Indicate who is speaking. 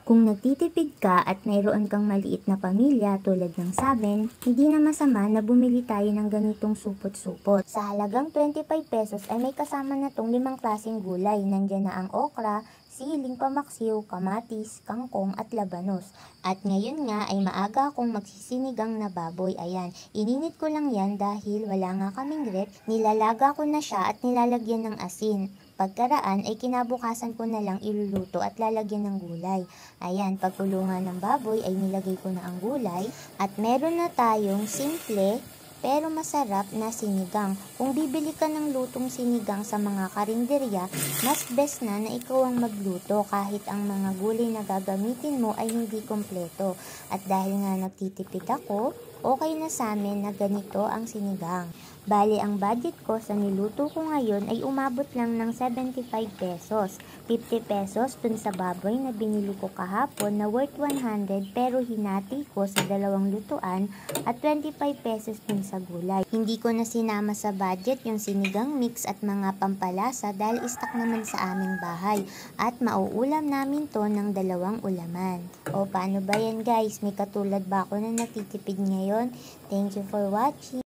Speaker 1: Kung nagtitipid ka at mayroon kang maliit na pamilya tulad ng samin, hindi na masama na bumili tayo ng ganitong supot-supot. Sa halagang 25 pesos ay may kasama na tong 5 klaseng gulay. Nandiyan na ang okra, siling pamaksiw, kamatis, kangkong at labanos. At ngayon nga ay maaga akong magsisinigang na baboy. Ayan, ininit ko lang yan dahil wala nga kaming rep. Nilalaga ko na siya at nilalagyan ng asin. Pagkaraan ay kinabukasan ko na lang iluluto at lalagyan ng gulay. Ayan, pagkulungan ng baboy ay nilagay ko na ang gulay at meron na tayong simple pero masarap na sinigang. Kung bibili ka ng lutong sinigang sa mga karinderya, mas best na ikaw ang magluto kahit ang mga gulay na gagamitin mo ay hindi kompleto. At dahil nga nagtitipid ako, okay na sa amin na ganito ang sinigang. Bali, ang budget ko sa niluto ko ngayon ay umabot lang ng 75 pesos. 50 pesos dun sa baboy na binili ko kahapon na worth 100 pero hinati ko sa 2 lutuan at 25 pesos dun sa gulay. Hindi ko na sinama sa budget yung sinigang mix at mga pampalasa dahil stock naman sa aming bahay at mauulam namin to ng 2 ulaman. O paano ba yan guys? May katulad ba ako na natitipid ngayon? Thank you for watching.